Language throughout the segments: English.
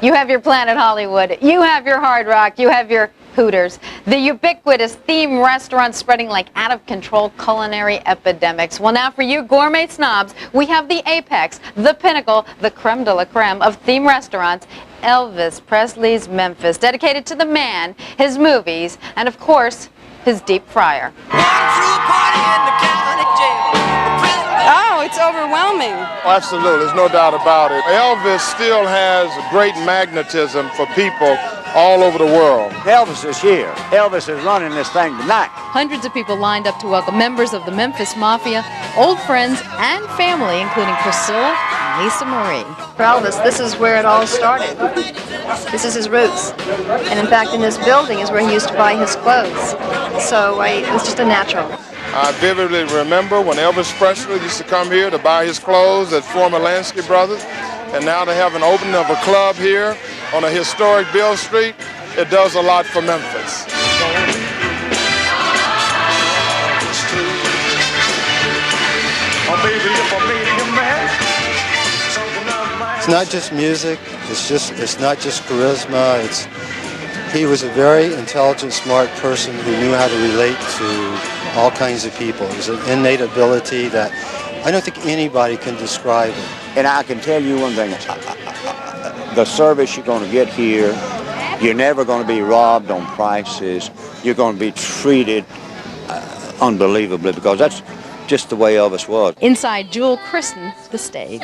You have your Planet Hollywood. You have your Hard Rock. You have your Hooters. The ubiquitous theme restaurants spreading like out-of-control culinary epidemics. Well, now for you gourmet snobs, we have the apex, the pinnacle, the creme de la creme of theme restaurants, Elvis Presley's Memphis, dedicated to the man, his movies, and of course, his deep fryer. Oh, it's overwhelming. Absolutely, there's no doubt about it. Elvis still has great magnetism for people all over the world. Elvis is here. Elvis is running this thing tonight. Hundreds of people lined up to welcome members of the Memphis Mafia, old friends and family, including Priscilla and Lisa Marie. For Elvis, this is where it all started. This is his roots. And in fact, in this building is where he used to buy his clothes. So it was just a natural. I vividly remember when Elvis Presley used to come here to buy his clothes at former Lansky Brothers, and now to have an opening of a club here on a historic Bill Street, it does a lot for Memphis. It's not just music, it's not just charisma, he was a very intelligent, smart person who knew how to relate to all kinds of people. It was an innate ability that I don't think anybody can describe it. And I can tell you one thing, the service you're going to get here, you're never going to be robbed on prices. You're going to be treated unbelievably, because that's just the way Elvis was. Inside, Jewel christened the stage.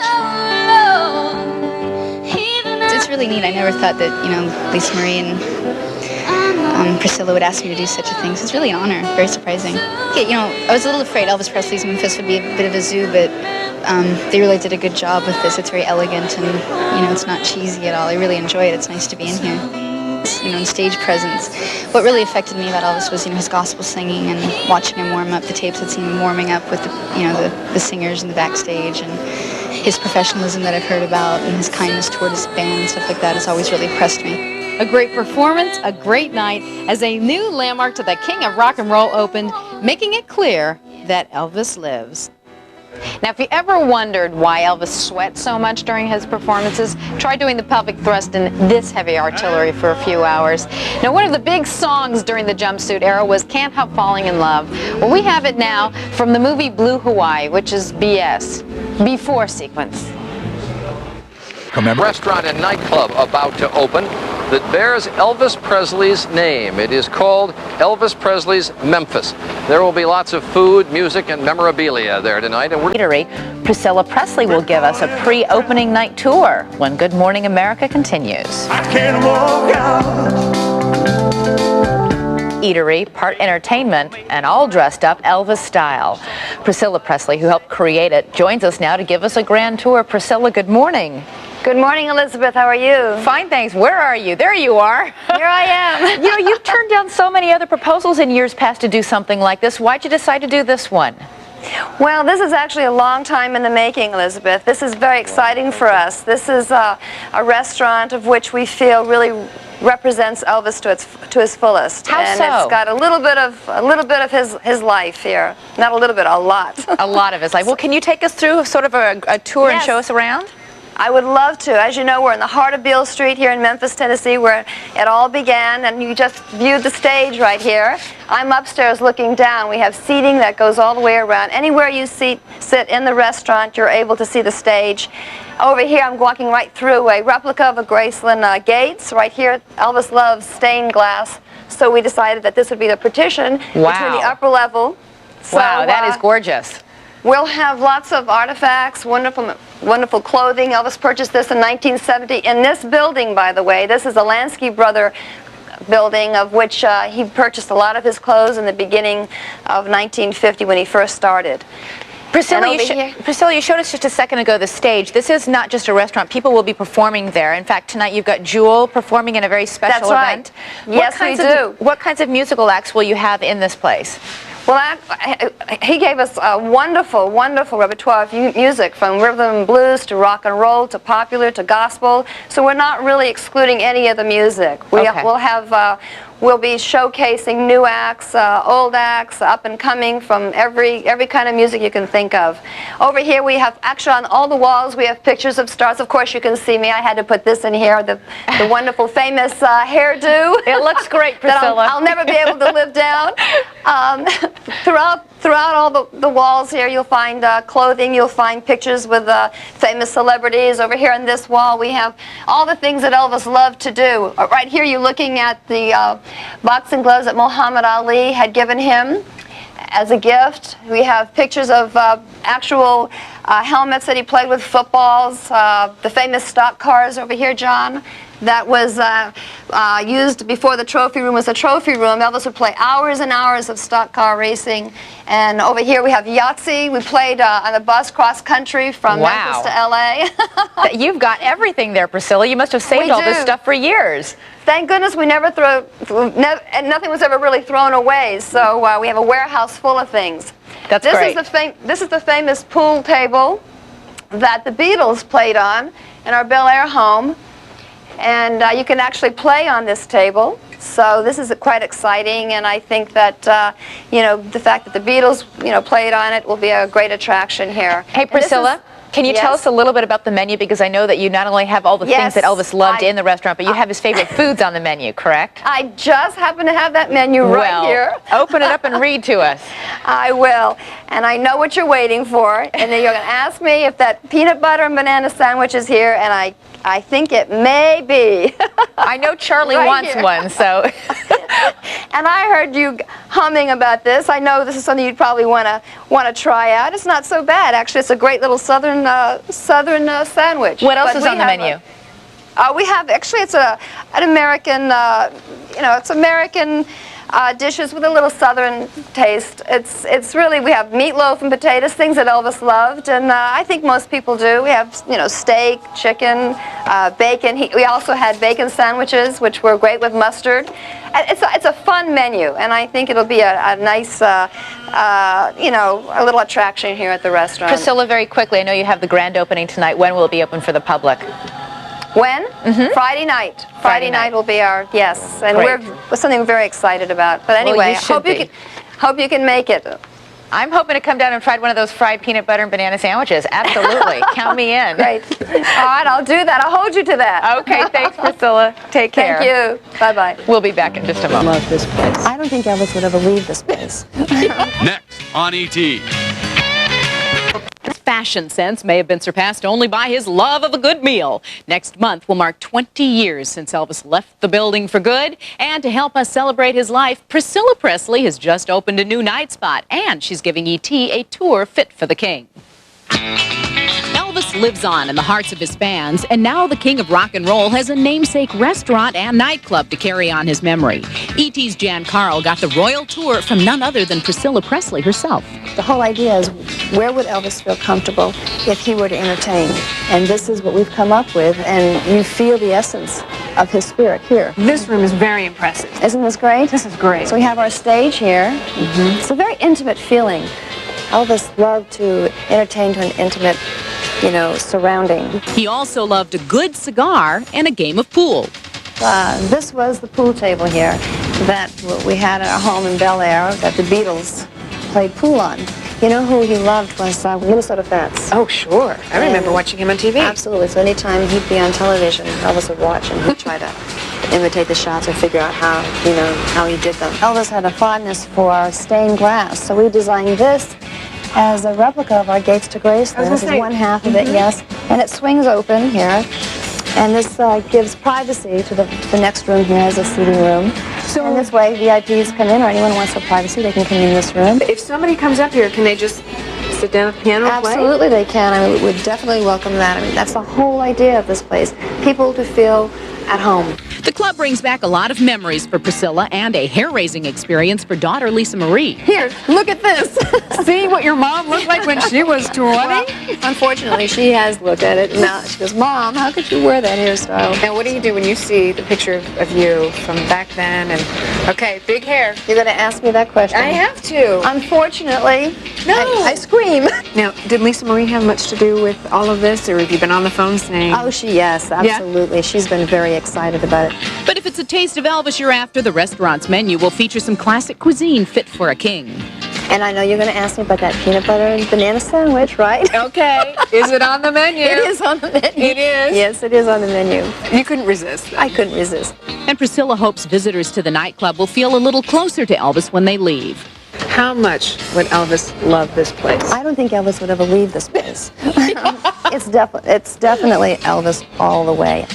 It's really neat. I never thought that, Lisa Marie and Priscilla would ask me to do such a thing. So it's really an honor. Very surprising. Yeah, I was a little afraid Elvis Presley's Memphis would be a bit of a zoo, but they really did a good job with this. It's very elegant and, it's not cheesy at all. I really enjoy it. It's nice to be in here. And stage presence. What really affected me about Elvis was, his gospel singing and watching him warm up. The tapes had seen him warming up with the singers in the backstage, and his professionalism that I've heard about, and his kindness toward his band, stuff like that has always really impressed me. A great performance, a great night, as a new landmark to the King of Rock and Roll opened, making it clear that Elvis lives. Now, if you ever wondered why Elvis sweat so much during his performances, try doing the pelvic thrust in this heavy artillery for a few hours. Now, one of the big songs during the jumpsuit era was Can't Help Falling in Love. Well, we have it now from the movie Blue Hawaii, which is BS, before sequence. Restaurant and nightclub about to open that bears Elvis Presley's name. It is called Elvis Presley's Memphis. There will be lots of food, music, and memorabilia there tonight. And Eatery, Priscilla Presley will give us a pre-opening night tour when Good Morning America continues. I can't walk out. Eatery, part entertainment, and all dressed up Elvis style. Priscilla Presley, who helped create it, joins us now to give us a grand tour. Priscilla, good morning. Good morning, Elizabeth. How are you? Fine, thanks. Where are you? There you are. Here I am. You've turned down so many other proposals in years past to do something like this. Why'd you decide to do this one? Well, this is actually a long time in the making, Elizabeth. This is very exciting for us. This is a restaurant of which we feel really represents Elvis to his fullest. How and so? It's got a little bit of his life here. Not a little bit, a lot. A lot of his life. Well, can you take us through sort of a tour and show us around? I would love to. As you know, we're in the heart of Beale Street here in Memphis, Tennessee, where it all began, and you just viewed the stage right here. I'm upstairs looking down. We have seating that goes all the way around. Anywhere you sit in the restaurant, you're able to see the stage. Over here, I'm walking right through a replica of a Graceland gates. Right here, Elvis loves stained glass, so we decided that this would be the partition between the upper level. So, wow, that is gorgeous. We'll have lots of artifacts, wonderful clothing. Elvis purchased this in 1970 in this building, by the way. This is a Lansky Brother building, of which he purchased a lot of his clothes in the beginning of 1950 when he first started. Priscilla, you showed us just a second ago the stage. This is not just a restaurant. People will be performing there. In fact, tonight you've got Jewel performing in a very special event. Yes, we do. What kinds of musical acts will you have in this place? Well, he gave us a wonderful, wonderful repertoire of music, from rhythm and blues to rock and roll to popular to gospel. So we're not really excluding any of the music. We'll have we'll be showcasing new acts, old acts, up and coming from every kind of music you can think of. Over here we have, actually on all the walls, we have pictures of stars. Of course you can see me. I had to put this in here, the wonderful famous hairdo. It looks great, Priscilla. that I'll never be able to live down. Throughout all the walls here, you'll find clothing, you'll find pictures with famous celebrities. Over here on this wall, we have all the things that Elvis loved to do. Right here, you're looking at the boxing gloves that Muhammad Ali had given him as a gift. We have pictures of actual helmets that he played with, footballs, the famous stock cars over here, John. That was used before the trophy room was a trophy room. Elvis would play hours and hours of stock car racing. And over here we have Yahtzee. We played on a bus cross country from Memphis to LA. You've got everything there, Priscilla. You must have saved all this stuff for years. Thank goodness we never and nothing was ever really thrown away. So we have a warehouse full of things. That's great. This is the famous pool table that the Beatles played on in our Bel Air home. And you can actually play on this table. So this is quite exciting, and I think that you know, the fact that the Beatles, you know, played on it will be a great attraction here. Hey, Priscilla, can you tell us a little bit about the menu? Because I know that you not only have all the things that Elvis loved in the restaurant, but you have his favorite foods on the menu, correct? I just happen to have that menu right here. Open it up and read to us. I will. And I know what you're waiting for. And then you're going to ask me if that peanut butter and banana sandwich is here, and I think it may be. I know Charlie wants one, so. And I heard you humming about this. I know this is something you'd probably want to try out. It's not so bad, actually. It's a great little southern sandwich. What else is on the menu? We have, actually, it's an American, you know, it's American dishes with a little southern taste. It's really, we have meatloaf and potatoes, things that Elvis loved, and I think most people do. We have, you know, steak, chicken, bacon. We also had bacon sandwiches, which were great with mustard. It's a fun menu, and I think it'll be a nice, you know, a little attraction here at the restaurant. Priscilla, very quickly, I know you have the grand opening tonight. When will it be open for the public? When? Friday night. Friday night will be our, yes. And we're something we're very excited about. But anyway, hope you can make it. I'm hoping to come down and try one of those fried peanut butter and banana sandwiches. Absolutely. Count me in. Great. All right, I'll do that. I'll hold you to that. Okay, thanks, Priscilla. Take care. Thank you. Bye-bye. We'll be back in just a moment. I love this place. I don't think Elvis would ever leave this place. Next on E.T. His fashion sense may have been surpassed only by his love of a good meal. Next month will mark 20 years since Elvis left the building for good. And to help us celebrate his life, Priscilla Presley has just opened a new night spot, and she's giving E.T. a tour fit for the king. Elvis lives on in the hearts of his fans, and now the King of Rock and Roll has a namesake restaurant and nightclub to carry on his memory. E.T.'s Jan Carl got the royal tour from none other than Priscilla Presley herself. The whole idea is, where would Elvis feel comfortable if he were to entertain? And this is what we've come up with, and you feel the essence of his spirit here. This room is very impressive. Isn't this great? This is great. So we have our stage here. It's a very intimate feeling. Elvis loved to entertain to an intimate, you know, surrounding. He also loved a good cigar and a game of pool. This was the pool table here that we had at our home in Bel Air that the Beatles played pool on. You know who he loved was Minnesota Fats. Oh, sure. I remember watching him on TV. Absolutely. So anytime he'd be on television, Elvis would watch and he'd try to imitate the shots or figure out how, you know, how he did them. Elvis had a fondness for stained glass, so we designed this as a replica of our gates to Graceland. This is one half of it, yes. And it swings open here. And this gives privacy to the next room here as a seating room. So in this way, VIPs come in, or anyone who wants some privacy, they can come in this room. If somebody comes up here, can they just sit down at the piano and play? Absolutely they can. I mean, we would definitely welcome that. I mean, that's the whole idea of this place. People to feel at home. The club brings back a lot of memories for Priscilla and a hair-raising experience for daughter Lisa Marie. Here, look at this. See what your mom looked like when she was 20? Well, unfortunately, she has looked at it. Now she goes, Mom, how could you wear that hairstyle? Now, what do you do when you see the picture of you from back then? And okay, big hair. You're going to ask me that question? I have to. Unfortunately, no. I scream. Now, did Lisa Marie have much to do with all of this, or have you been on the phone saying? Oh, yes, absolutely. Yeah? She's been very excited about it. it. But if it's a taste of Elvis you're after, the restaurant's menu will feature some classic cuisine fit for a king. And I know you're going to ask me about that peanut butter and banana sandwich, right? Okay. Is it on the menu? It is on the menu. It is? Yes, it is on the menu. You couldn't resist. I couldn't resist. And Priscilla hopes visitors to the nightclub will feel a little closer to Elvis when they leave. How much would Elvis love this place? I don't think Elvis would ever leave this place. It's definitely Elvis all the way.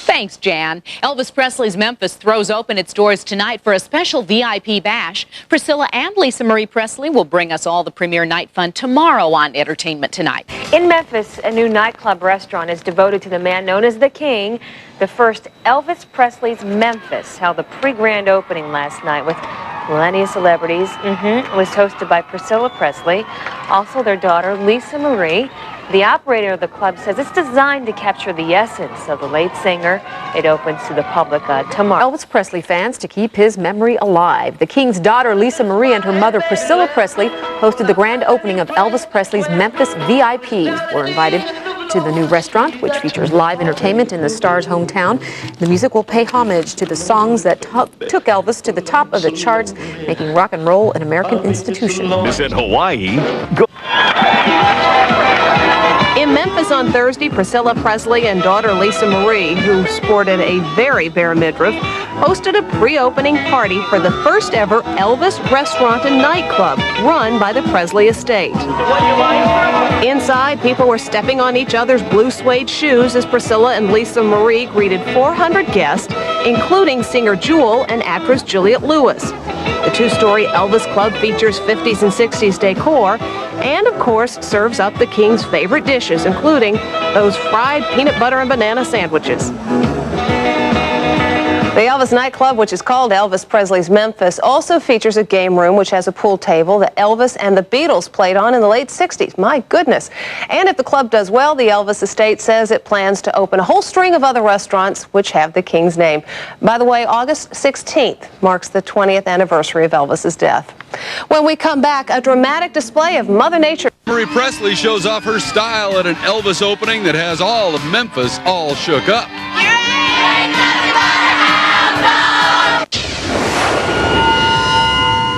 Thanks, Jan. Elvis Presley's Memphis throws open its doors tonight for a special VIP bash. Priscilla and Lisa Marie Presley will bring us all the premiere night fun tomorrow on Entertainment Tonight. In Memphis, a new nightclub restaurant is devoted to the man known as the King. The first Elvis Presley's Memphis held a pre-grand opening last night with plenty of celebrities. It was hosted by Priscilla Presley, also their daughter Lisa Marie. The operator of the club says it's designed to capture the essence of the late singer. It opens to the public tomorrow. Elvis Presley fans to keep his memory alive. The King's daughter, Lisa Marie, and her mother, Priscilla Presley, hosted the grand opening of Elvis Presley's Memphis VIPs. Were invited to the new restaurant, which features live entertainment in the star's hometown. The music will pay homage to the songs that took Elvis to the top of the charts, making rock and roll an American institution. Is in Hawaii. In Memphis on Thursday, Priscilla Presley and daughter Lisa Marie, who sported a very bare midriff, hosted a pre-opening party for the first ever Elvis restaurant and nightclub run by the Presley estate. Inside, people were stepping on each other's blue suede shoes as Priscilla and Lisa Marie greeted 400 guests, including singer Jewel and actress Juliette Lewis. The two-story Elvis Club features 50s and 60s decor and, of course, serves up the King's favorite dishes, including those fried peanut butter and banana sandwiches. The Elvis nightclub, which is called Elvis Presley's Memphis, also features a game room which has a pool table that Elvis and the Beatles played on in the late 60s. My goodness. And if the club does well, the Elvis estate says it plans to open a whole string of other restaurants which have the King's name. By the way, August 16th marks the 20th anniversary of Elvis's death. When we come back, a dramatic display of Mother Nature. Marie Presley shows off her style at an Elvis opening that has all of Memphis all shook up.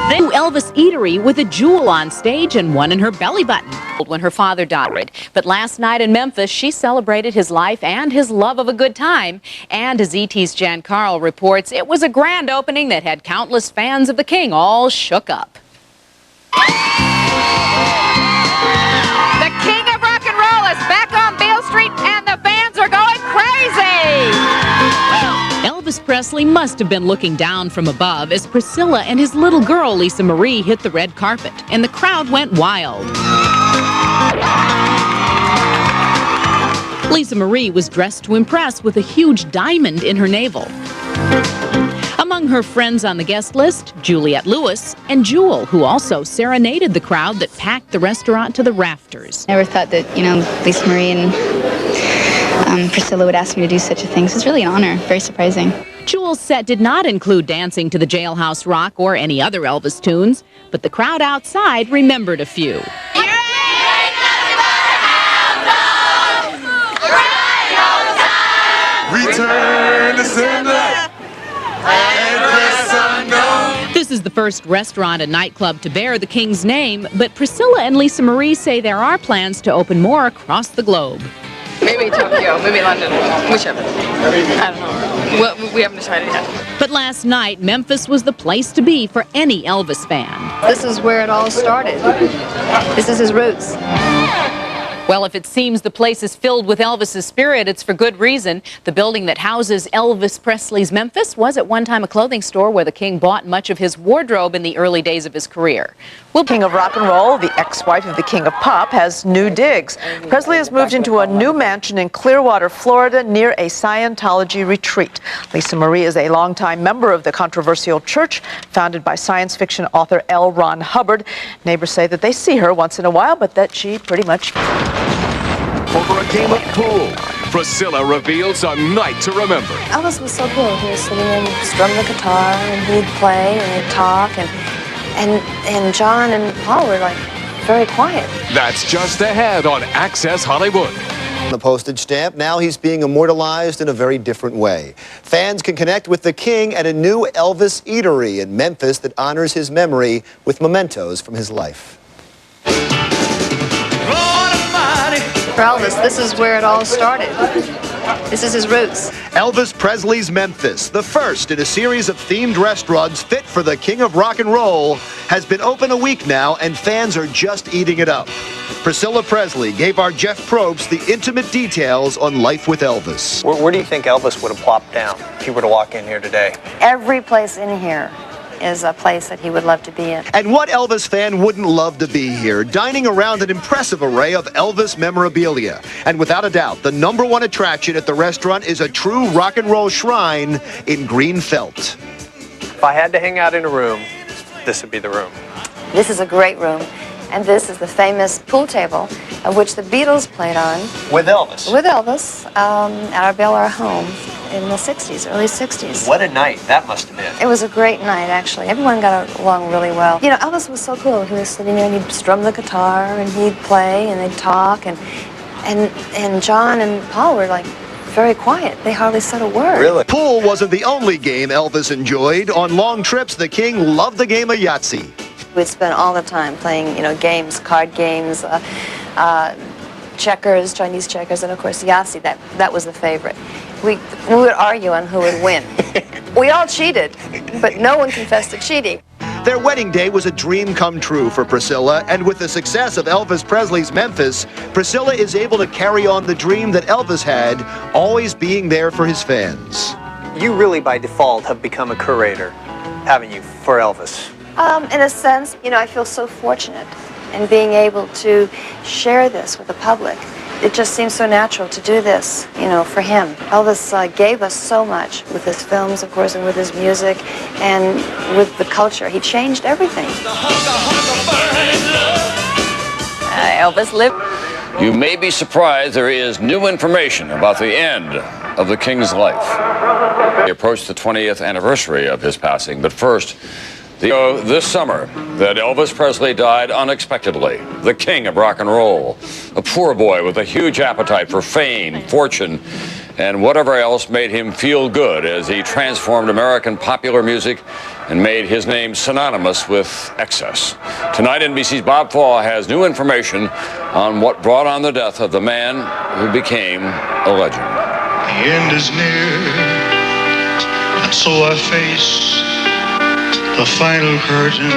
Then Elvis Eatery with a jewel on stage and one in her belly button when her father died. But last night in Memphis, she celebrated his life and his love of a good time. And as ET's Jan Carl reports, it was a grand opening that had countless fans of the King all shook up. The King of Rock and Roll is back on Beale Street and the fans are going crazy! Elvis Presley must have been looking down from above as Priscilla and his little girl Lisa Marie hit the red carpet, and the crowd went wild. Lisa Marie was dressed to impress with a huge diamond in her navel. Among her friends on the guest list, Juliette Lewis and Jewel, who also serenaded the crowd that packed the restaurant to the rafters. Never thought that, Lisa Marie and Priscilla would ask me to do such a thing. So it's really an honor. Very surprising. Jewel's set did not include dancing to the Jailhouse Rock or any other Elvis tunes, but the crowd outside remembered a few. Return to sender. This is the first restaurant and nightclub to bear the King's name, but Priscilla and Lisa Marie say there are plans to open more across the globe. Maybe Tokyo, maybe London, whichever. I don't know. Well, we haven't decided yet. But last night, Memphis was the place to be for any Elvis fan. This is where it all started. This is his roots. Well, if it seems the place is filled with Elvis's spirit, it's for good reason. The building that houses Elvis Presley's Memphis was at one time a clothing store where the King bought much of his wardrobe in the early days of his career. Well, King of Rock and Roll, the ex-wife of the King of Pop, has new digs. Presley has moved into a new mansion in Clearwater, Florida, near a Scientology retreat. Lisa Marie is a longtime member of the controversial church, founded by science fiction author L. Ron Hubbard. Neighbors say that they see her once in a while, but that she pretty much... Over a game of pool, Priscilla reveals a night to remember. Elvis was so cool. He was sitting and strum the guitar, and he'd play, and he'd talk, and John and Paul were like very quiet. That's just ahead on Access Hollywood. The postage stamp, now he's being immortalized in a very different way. Fans can connect with the king at a new Elvis eatery in Memphis that honors his memory with mementos from his life. For Elvis, this is where it all started. This is his roots. Elvis Presley's Memphis, the first in a series of themed restaurants fit for the king of rock and roll, has been open a week now and fans are just eating it up. Priscilla Presley gave our Jeff Probst the intimate details on life with Elvis. Where do you think Elvis would have plopped down if he were to walk in here today? Every place in here is a place that he would love to be in. And what Elvis fan wouldn't love to be here, dining around an impressive array of Elvis memorabilia. And without a doubt, the #1 attraction at the restaurant is a true rock and roll shrine in green felt. If I had to hang out in a room, this would be the room. This is a great room, and this is the famous pool table of which the Beatles played on. With Elvis? With Elvis at our Bel Air home in the 60s, early 60s. What a night that must have been. It was a great night, actually. Everyone got along really well. You know, Elvis was so cool. He was sitting there and he'd strum the guitar and he'd play and they'd talk and John and Paul were like very quiet. They hardly said a word. Really? Pool wasn't the only game Elvis enjoyed. On long trips, the king loved the game of Yahtzee. We'd spend all the time playing, you know, games, card games, checkers, Chinese checkers, and of course Yahtzee. That was the favorite. We would argue on who would win. We all cheated, but no one confessed to cheating. Their wedding day was a dream come true for Priscilla, and with the success of Elvis Presley's Memphis, Priscilla is able to carry on the dream that Elvis had, always being there for his fans. You really, by default, have become a curator, haven't you, for Elvis? In a sense, you know, I feel so fortunate in being able to share this with the public. It just seems so natural to do this, you know, for him. Elvis gave us so much with his films, of course, and with his music, and with the culture. He changed everything. Elvis lived. You may be surprised there is new information about the end of the king's life. We approach the 20th anniversary of his passing, but first, this summer that Elvis Presley died unexpectedly, the king of rock and roll, a poor boy with a huge appetite for fame, fortune, and whatever else made him feel good as he transformed American popular music and made his name synonymous with excess. Tonight, NBC's Bob Fall has new information on what brought on the death of the man who became a legend. The end is near, and so I face the final curtain.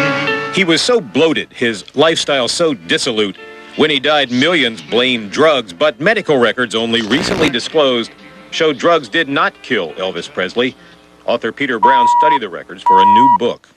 He was so bloated, his lifestyle so dissolute. When he died, millions blamed drugs, but medical records only recently disclosed showed drugs did not kill Elvis Presley. Author Peter Brown studied the records for a new book.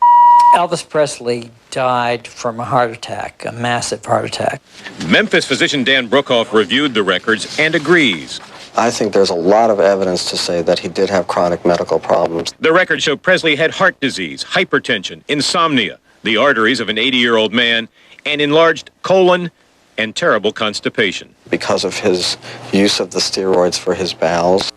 Elvis Presley died from a heart attack, a massive heart attack. Memphis physician Dan Brookhoff reviewed the records and agrees. I think there's a lot of evidence to say that he did have chronic medical problems. The records show Presley had heart disease, hypertension, insomnia, the arteries of an 80-year-old man, an enlarged colon, and terrible constipation. Because of his use of the steroids for his bowels.